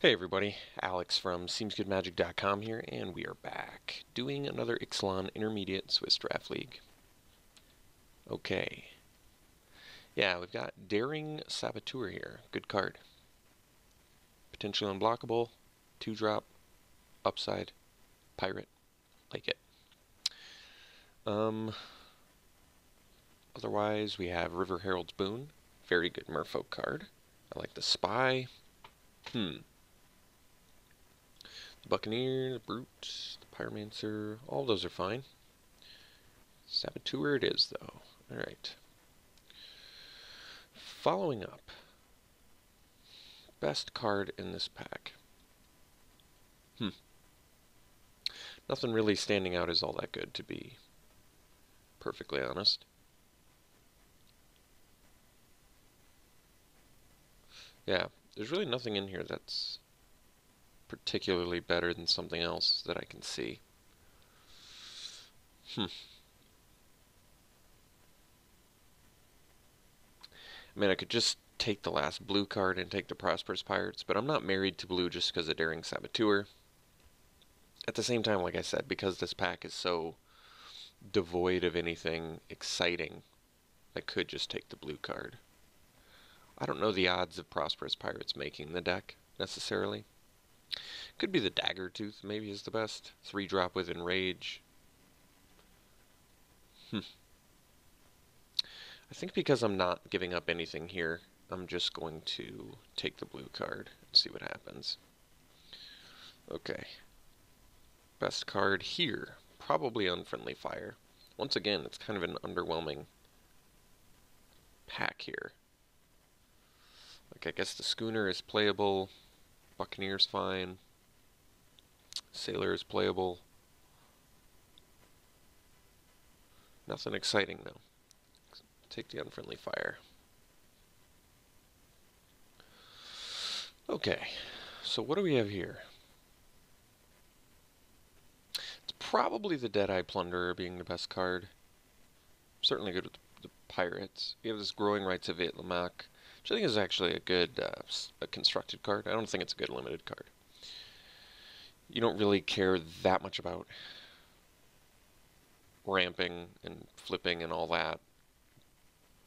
Hey everybody, Alex from SeemsGoodMagic.com here, and we are back doing another Ixalan Intermediate Swiss Draft League. Okay. Yeah, we've got Daring Saboteur here. Good card. Potentially unblockable, 2-drop, upside, pirate. Like it. Otherwise, we have River Herald's Boon. Very good merfolk card. I like the Spy. The Buccaneer, the Brute, the Pyromancer, all those are fine. Saboteur it is, though. Alright. Following up. Best card in this pack. Nothing really standing out as all that good, to be perfectly honest. Yeah, there's really nothing in here that's particularly better than something else that I can see. I mean, I could just take the last blue card and take the Prosperous Pirates, but I'm not married to blue just because of Daring Saboteur. At the same time, like I said, because this pack is so devoid of anything exciting, I could just take the blue card. I don't know the odds of Prosperous Pirates making the deck, necessarily. Could be the Dagger Tooth, maybe is the best. 3-drop with Enrage. I think because I'm not giving up anything here, I'm just going to take the blue card and see what happens. Okay. Best card here. Probably Unfriendly Fire. Once again, it's kind of an underwhelming pack here. Like, I guess the Schooner is playable. Buccaneer's fine. Sailor is playable. Nothing exciting, though. Take the Unfriendly Fire. Okay, so what do we have here? It's probably the Deadeye Plunderer being the best card. Certainly good with the Pirates. We have this Growing Rights of Lamac, which I think is actually a good a constructed card. I don't think it's a good limited card. You don't really care that much about ramping and flipping and all that.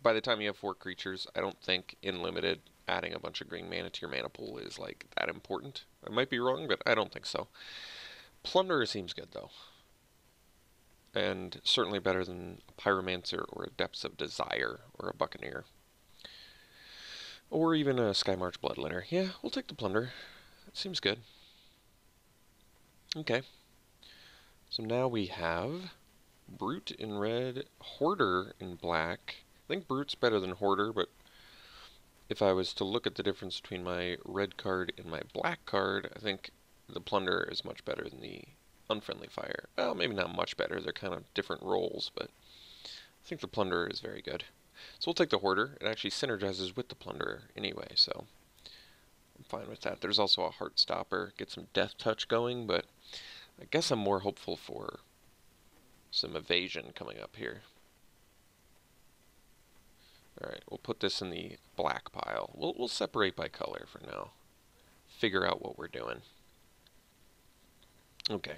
By the time you have 4 creatures, I don't think in limited adding a bunch of green mana to your mana pool is like that important. I might be wrong, but I don't think so. Plunderer seems good though, and certainly better than a Pyromancer or a Depths of Desire or a Buccaneer, or even a Skymarch Bloodletter. Yeah, we'll take the Plunderer. That seems good. Okay, so now we have Brute in red, Hoarder in black. I think Brute's better than Hoarder, but if I was to look at the difference between my red card and my black card, I think the Plunderer is much better than the Unfriendly Fire. Well, maybe not much better, they're kind of different roles, but I think the Plunderer is very good. So we'll take the Hoarder. It actually synergizes with the Plunderer anyway, so I'm fine with that. There's also a Heartstopper, get some Death Touch going, but I guess I'm more hopeful for some evasion coming up here. Alright, we'll put this in the black pile. We'll separate by color for now. Figure out what we're doing. Okay,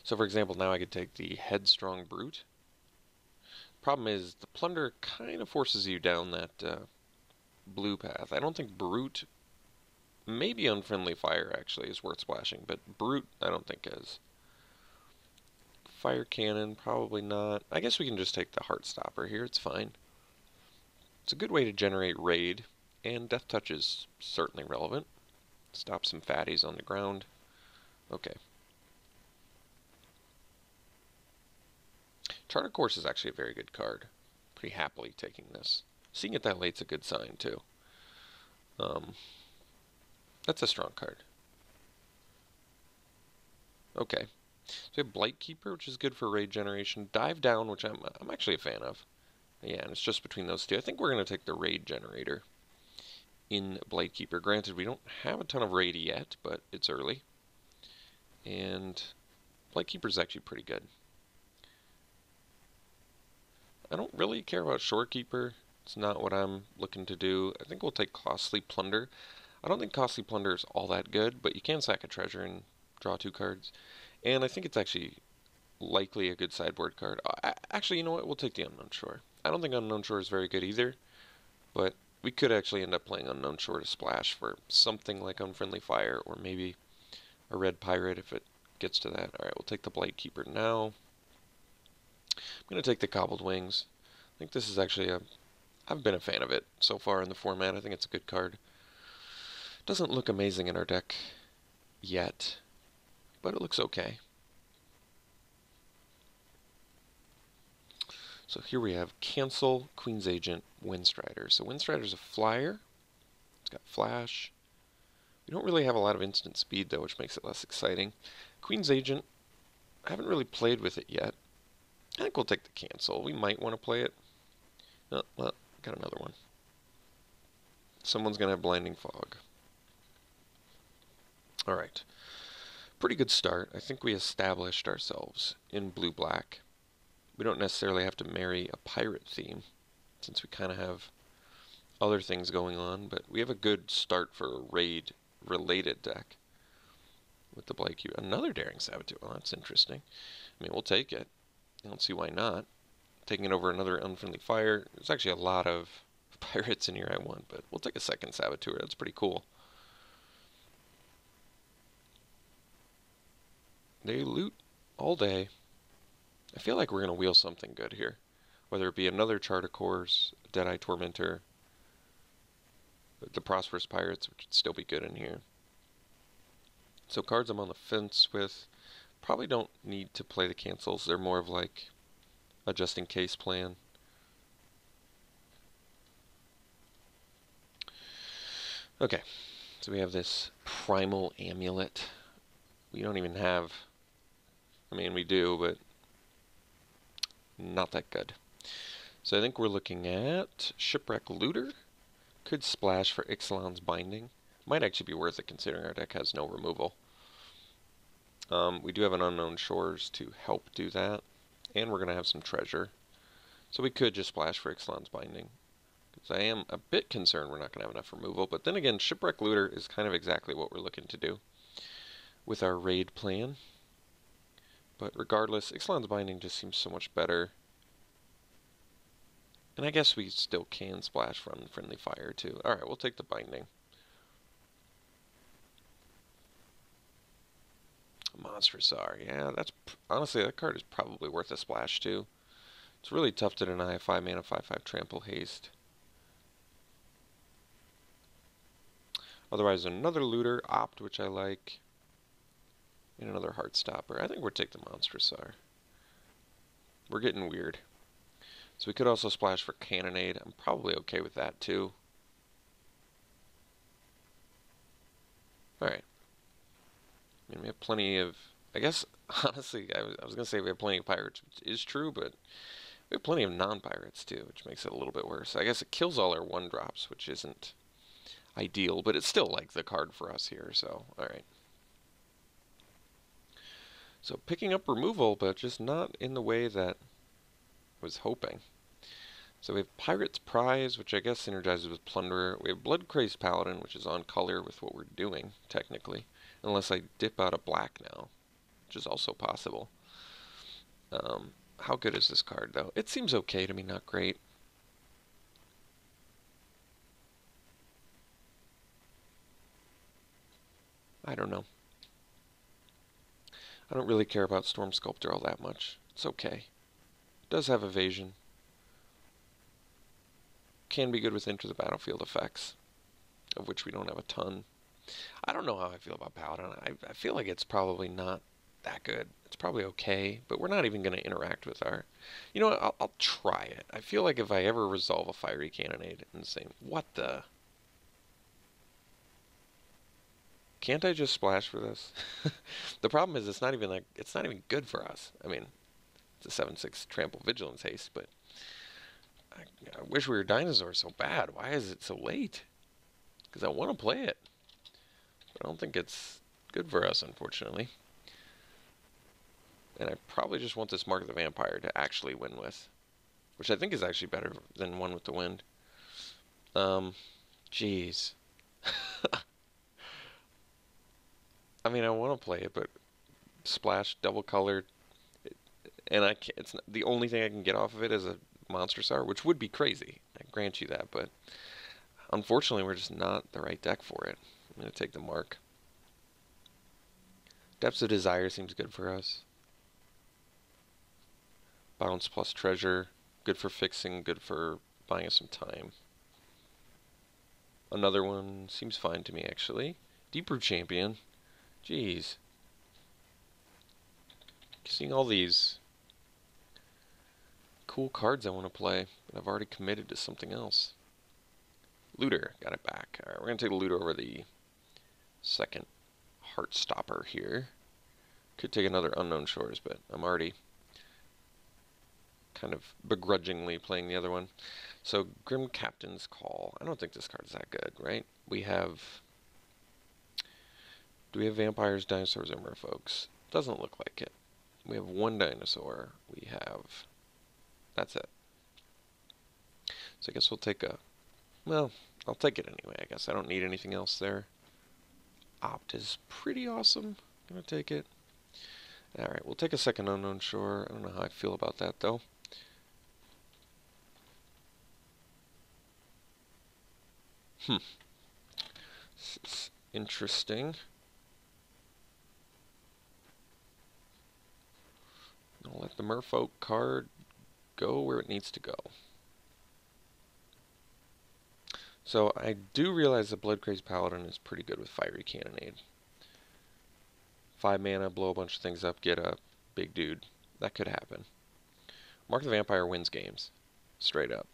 so for example, now I could take the Headstrong Brute. Problem is, the Plunder kind of forces you down that blue path. I don't think Brute, maybe Unfriendly Fire actually is worth splashing, but Brute I don't think is. Fire Cannon, probably not. I guess we can just take the Heartstopper here, it's fine. It's a good way to generate raid, and Death Touch is certainly relevant. Stop some fatties on the ground. Okay. Charter Course is actually a very good card. Pretty happily taking this. Seeing it that late's a good sign, too. That's a strong card. Okay. So we have Blightkeeper, which is good for raid generation. Dive Down, which I'm actually a fan of. Yeah, and it's just between those two. I think we're going to take the raid generator in Blightkeeper. Granted, we don't have a ton of raid yet, but it's early. And Blightkeeper's actually pretty good. I don't really care about Shorekeeper. It's not what I'm looking to do. I think we'll take Costly Plunder. I don't think Costly Plunder is all that good, but you can sack a treasure and draw 2 cards. And I think it's actually likely a good sideboard card. Actually, you know what? We'll take the Unknown Shore. I don't think Unknown Shore is very good either, but we could actually end up playing Unknown Shore to splash for something like Unfriendly Fire, or maybe a red pirate if it gets to that. Alright, we'll take the Blightkeeper now. I'm going to take the Cobbled Wings. I think this is actually I've been a fan of it so far in the format. I think it's a good card. Doesn't look amazing in our deck yet, but it looks okay. So here we have Cancel, Queen's Agent, Windstrider. So Windstrider's a flyer. It's got flash. We don't really have a lot of instant speed though, which makes it less exciting. Queen's Agent, I haven't really played with it yet. I think we'll take the cancel. We might want to play it. Oh, well, got another one. Someone's going to have Blinding Fog. Alright. Pretty good start. I think we established ourselves in blue-black. We don't necessarily have to marry a pirate theme, since we kind of have other things going on, but we have a good start for a raid-related deck with the Blightkeeper. Another Daring Saboteur. Well, that's interesting. I mean, we'll take it. I don't see why not. Taking it over another Unfriendly Fire. There's actually a lot of pirates in here I want, but we'll take a second Saboteur. That's pretty cool. They loot all day. I feel like we're going to wheel something good here. Whether it be another Charter Course, Deadeye Tormentor, the Prosperous Pirates, which would still be good in here. So cards I'm on the fence with. Probably don't need to play the cancels. They're more of like a just-in-case plan. Okay, so we have this Primal Amulet. We don't even have... I mean, we do, but not that good. So I think we're looking at Shipwreck Looter. Could splash for Ixalan's Binding. Might actually be worth it considering our deck has no removal. We do have an Unknown Shores to help do that. And we're going to have some treasure. So we could just splash for Ixalan's Binding. Because I am a bit concerned we're not going to have enough removal. But then again, Shipwreck Looter is kind of exactly what we're looking to do with our raid plan. But regardless, Ixalan's Binding just seems so much better. And I guess we still can splash from Unfriendly Fire too. Alright, we'll take the Binding. Monstrous Czar. Yeah, that's honestly, that card is probably worth a splash too. It's really tough to deny a 5 mana 5/5 trample haste. Otherwise, another Looter, Opt, which I like, and another Heartstopper. I think we'll take the Monstrous Czar. We're getting weird. So we could also splash for Cannonade. I'm probably okay with that too. Alright. I mean, we have plenty of... I guess, honestly, I was going to say we have plenty of pirates, which is true, but we have plenty of non-pirates too, which makes it a little bit worse. I guess it kills all our 1-drops, which isn't ideal, but it's still like the card for us here, so alright. So picking up removal, but just not in the way that I was hoping. So we have Pirate's Prize, which I guess synergizes with Plunderer. We have Bloodcrazed Paladin, which is on color with what we're doing, technically. Unless I dip out a black now, which is also possible. How good is this card, though? It seems okay to me, not great. I don't know. I don't really care about Storm Sculptor all that much. It's okay. It does have evasion. Can be good with Enter the Battlefield effects, of which we don't have a ton. I don't know how I feel about Paladin. I feel like it's probably not that good. It's probably okay, but we're not even going to interact with our... You know what? I'll try it. I feel like if I ever resolve a Fiery Cannonade and say, what the... Can't I just splash for this? The problem is it's not even good for us. I mean, it's a 7/6 Trample Vigilance haste, but I wish we were dinosaurs so bad. Why is it so late? Because I want to play it. But I don't think it's good for us, unfortunately. And I probably just want this Mark of the Vampire to actually win with. Which I think is actually better than One with the Wind. Jeez. I mean, I want to play it, but splash, double colored, and I can't, it's not, the only thing I can get off of it is a monster star, which would be crazy. I grant you that, but unfortunately, we're just not the right deck for it. I'm going to take the mark. Depths of Desire seems good for us. Bounce plus Treasure, good for fixing, good for buying us some time. Another one seems fine to me, actually. Deep Root Champion. Jeez. Seeing all these cool cards I want to play, but I've already committed to something else. Looter, got it back. Alright, we're going to take the Looter over the second Heartstopper here. Could take another Unknown Shores, but I'm already kind of begrudgingly playing the other one. So, Grim Captain's Call. I don't think this card's that good, right? We have... Do we have vampires, dinosaurs, or merfolks? Doesn't look like it. We have one dinosaur. We have... That's it. So I guess we'll take a... Well, I'll take it anyway, I guess. I don't need anything else there. Opt is pretty awesome. I'm going to take it. Alright, we'll take a second Unknown Shore. I don't know how I feel about that, though. This is interesting. I'll let the Merfolk card go where it needs to go. So I do realize the Bloodcrazed Paladin is pretty good with Fiery Cannonade. 5 mana, blow a bunch of things up, get a big dude. That could happen. Mark the Vampire wins games. Straight up.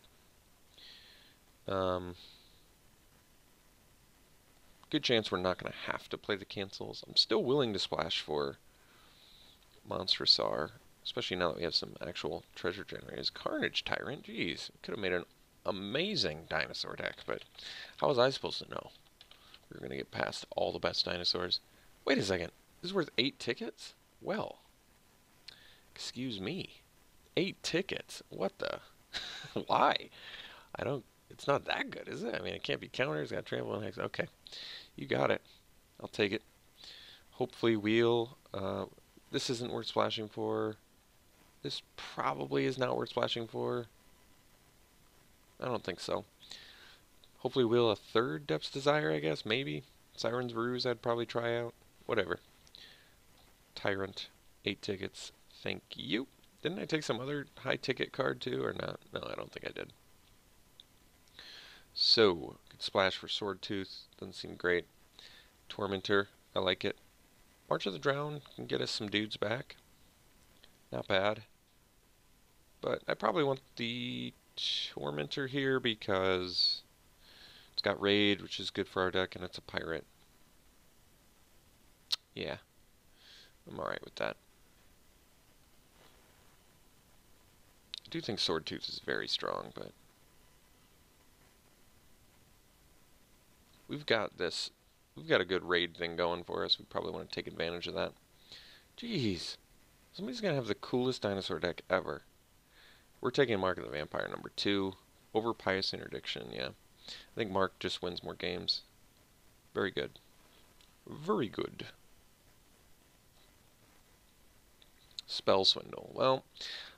Good chance we're not going to have to play the cancels. I'm still willing to splash for Monster Sar, especially now that we have some actual treasure generators. Carnage Tyrant, jeez. Could have made an amazing dinosaur deck, but how was I supposed to know we were going to get past all the best dinosaurs? Wait a second. This is worth 8 tickets? Well, excuse me. 8 tickets? What the? Why? I don't... It's not that good, is it? I mean, it can't be counters. Got trample and hex. Okay. You got it. I'll take it. Hopefully wheel. This isn't worth splashing for. This probably is not worth splashing for. I don't think so. Hopefully wheel a third Depth's Desire, I guess. Maybe. Siren's Ruse I'd probably try out. Whatever. Tyrant. 8 tickets. Thank you. Didn't I take some other high ticket card too, or not? No, I don't think I did. So, could splash for Sword Tooth. Doesn't seem great. Tormentor. I like it. March of the Drown can get us some dudes back. Not bad. But I probably want the Tormentor here because it's got Raid, which is good for our deck, and it's a pirate. Yeah. I'm alright with that. I do think Sword Tooth is very strong, but we've got a good raid thing going for us. We probably want to take advantage of that. Jeez. Somebody's going to have the coolest dinosaur deck ever. We're taking Mark of the Vampire number 2 over Pious Interdiction, yeah. I think Mark just wins more games. Very good. Very good. Spell Swindle. Well,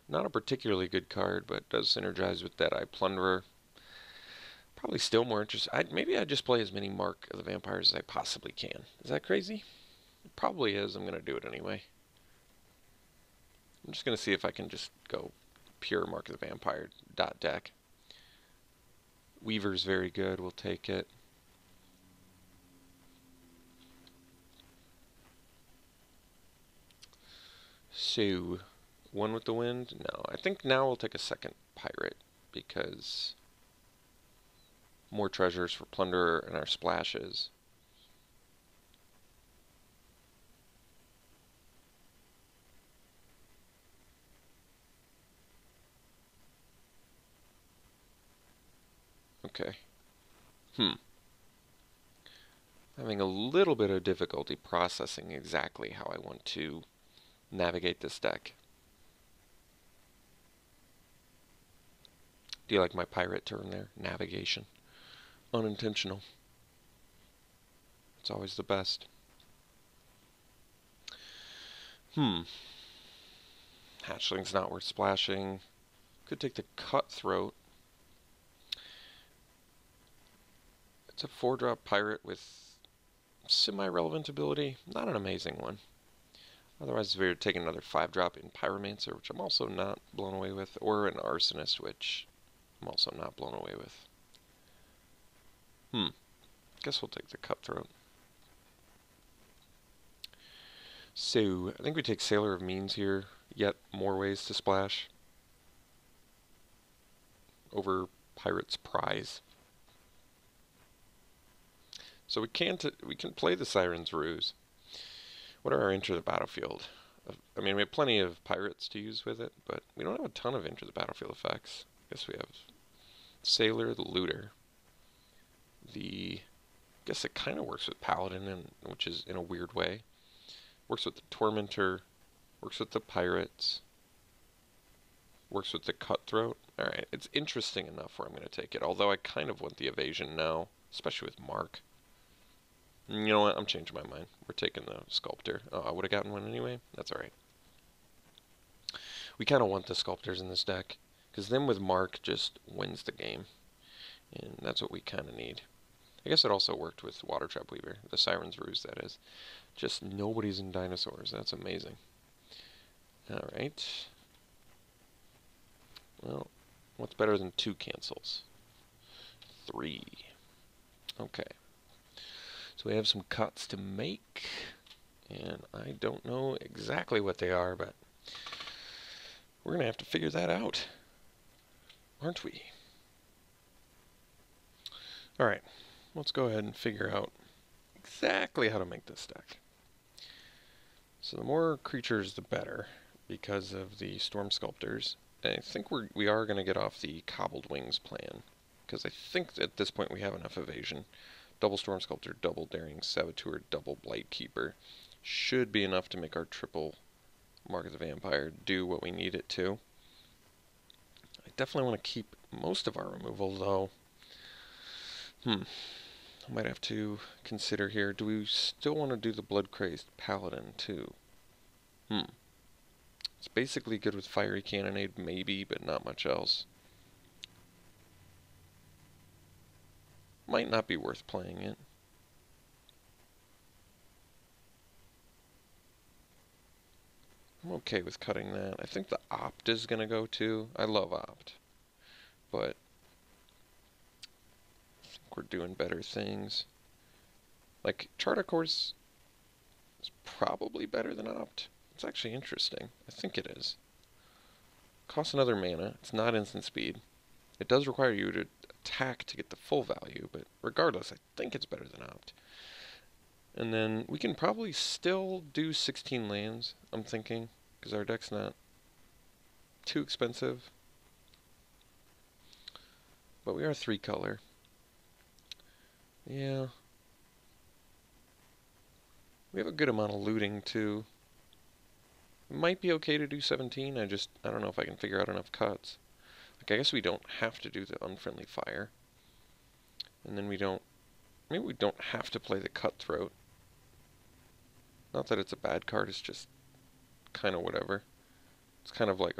not a particularly good card, but does synergize with Deadeye Plunderer. Probably still more interested. Maybe I just play as many Mark of the Vampires as I possibly can. Is that crazy? It probably is. I'm going to do it anyway. I'm just going to see if I can just go pure Mark of the Vampire deck. Weaver's very good. We'll take it. So, one with the wind? No. I think now we'll take a second pirate because more treasures for Plunderer and our splashes. Okay. Having a little bit of difficulty processing exactly how I want to navigate this deck. Do you like my pirate term there? Navigation. Unintentional. It's always the best. Hatchling's not worth splashing. Could take the Cutthroat. It's a 4-drop pirate with semi-relevant ability. Not an amazing one. Otherwise, we're taking another 5-drop in Pyromancer, which I'm also not blown away with, or an Arsonist, which I'm also not blown away with. Guess we'll take the Cutthroat. So, I think we take Sailor of Means here. Yet more ways to splash over Pirate's Prize. So we can play the Siren's Ruse. What are our Enter the Battlefield? I mean, we have plenty of pirates to use with it, but we don't have a ton of Enter the Battlefield effects. I guess we have Sailor, the Looter. I guess it kind of works with Paladin, which is in a weird way. Works with the Tormentor. Works with the Pirates. Works with the Cutthroat. Alright, it's interesting enough where I'm going to take it, although I kind of want the Evasion now, especially with Mark. You know what? I'm changing my mind. We're taking the Sculptor. Oh, I would have gotten one anyway. That's alright. We kind of want the Sculptors in this deck, because then with Mark just wins the game. And that's what we kind of need. I guess it also worked with Water Trap Weaver, the Siren's Ruse, that is. Just nobody's in Dinosaurs. That's amazing. Alright. Well, what's better than 2 cancels? 3. Okay. So we have some cuts to make, and I don't know exactly what they are, but we're going to have to figure that out, aren't we? Alright, let's go ahead and figure out exactly how to make this deck. So the more creatures, the better, because of the Storm Sculptors. And I think we are going to get off the Cobbled Wings plan, because I think at this point we have enough evasion. Double Storm Sculptor, double Daring Saboteur, double Blight Keeper should be enough to make our triple Mark of the Vampire do what we need it to. I definitely want to keep most of our removal, though. I might have to consider here. Do we still want to do the Blood Crazed Paladin, too? It's basically good with Fiery Cannonade, maybe, but not much else. Might not be worth playing it. I'm okay with cutting that. I think the Opt is going to go too. I love Opt. But I think we're doing better things. Like, Chart of Course is probably better than Opt. It's actually interesting. I think it is. Costs another mana. It's not instant speed. It does require you to attack to get the full value, but regardless, I think it's better than Opt. And then we can probably still do 16 lands, I'm thinking, because our deck's not too expensive. But we are 3-color. Yeah. We have a good amount of looting, too. It might be okay to do 17, I don't know if I can figure out enough cuts. Like, I guess we don't have to do the Unfriendly Fire. And then maybe we don't have to play the Cutthroat. Not that it's a bad card, it's just kind of whatever. It's kind of like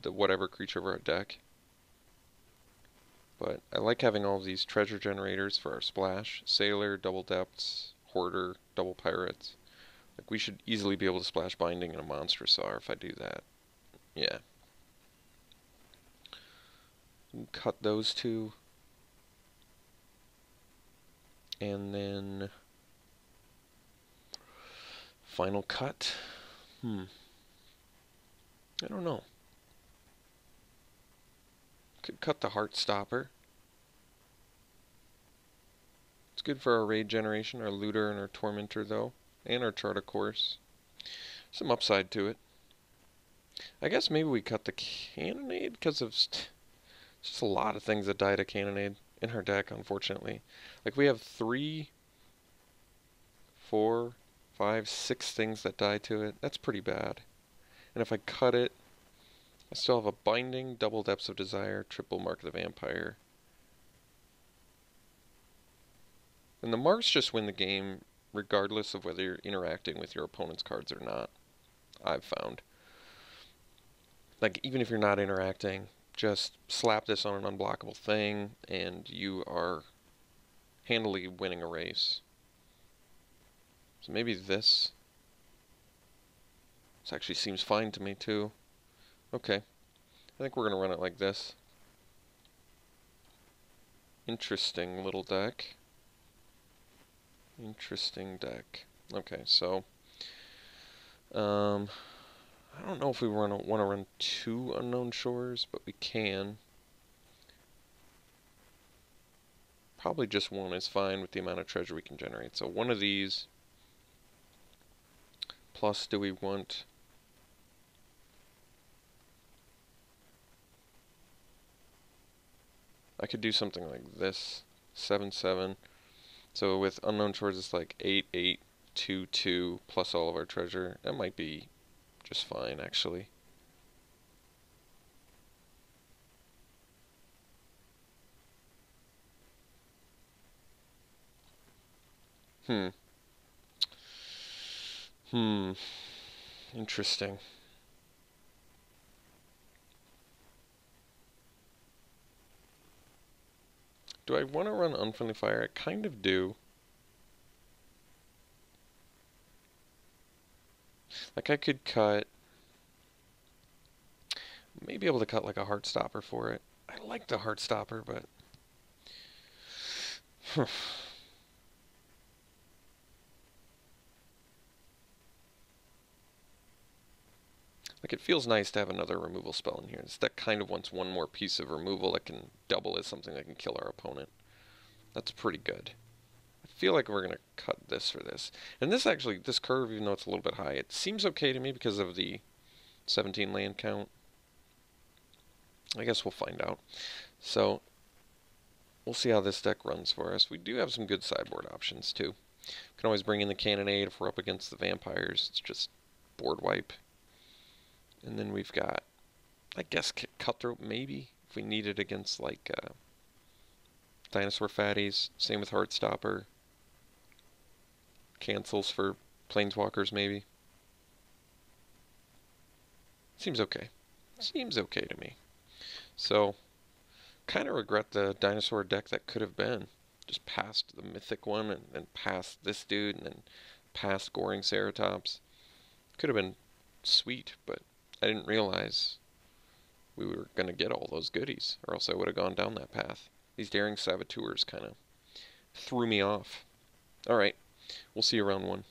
the whatever creature of our deck. But I like having all of these treasure generators for our splash. Sailor, double Depths, Hoarder, double Pirates. Like, we should easily be able to splash Binding and a Monstrous Czar if I do that. Yeah. Cut those two. And then final cut. I don't know. Could cut the Heartstopper. It's good for our raid generation, our Looter and our Tormentor though, and our Chart of Course. Some upside to it. I guess maybe we cut the Cannonade because of just a lot of things that die to Cannonade in our deck, unfortunately. Like, we have 3, 4, 5, 6 things that die to it. That's pretty bad. And if I cut it, I still have a Binding, double Depths of Desire, triple Mark of the Vampire. And the Marks just win the game regardless of whether you're interacting with your opponent's cards or not, I've found. Like, even if you're not interacting, just slap this on an unblockable thing, and you are handily winning a race. So maybe this actually seems fine to me, too. Okay. I think we're going to run it like this. Interesting little deck. Interesting deck. Okay, so I don't know if we want to run 2 Unknown Shores, but we can. Probably just 1 is fine with the amount of treasure we can generate. So 1 of these, plus do we want... I could do something like this, 7/7. So with Unknown Shores, it's like 8/8/2/2 plus all of our treasure. That might be just fine, actually. Interesting. Do I want to run Unfriendly Fire? I kind of do. Like, I could cut... maybe able to cut like a Heartstopper for it. I like the Heartstopper, but... like, it feels nice to have another removal spell in here. This deck kind of wants one more piece of removal that can double as something that can kill our opponent. That's pretty good. I feel like we're going to cut this for this. And this actually, this curve, even though it's a little bit high, it seems okay to me because of the 17 land count. I guess we'll find out. So, we'll see how this deck runs for us. We do have some good sideboard options, too. We can always bring in the Cannonade if we're up against the vampires. It's just board wipe. And then we've got, I guess, Cutthroat maybe, if we need it against, like, Dinosaur Fatties. Same with Heartstopper. Cancels for Planeswalkers, maybe. Seems okay. Seems okay to me. So, kind of regret the dinosaur deck that could have been. Just past the mythic one, and past this dude, and then past Goring Ceratops. Could have been sweet, but I didn't realize we were going to get all those goodies, or else I would have gone down that path. These Daring Saboteurs kind of threw me off. Alright, we'll see you round 1.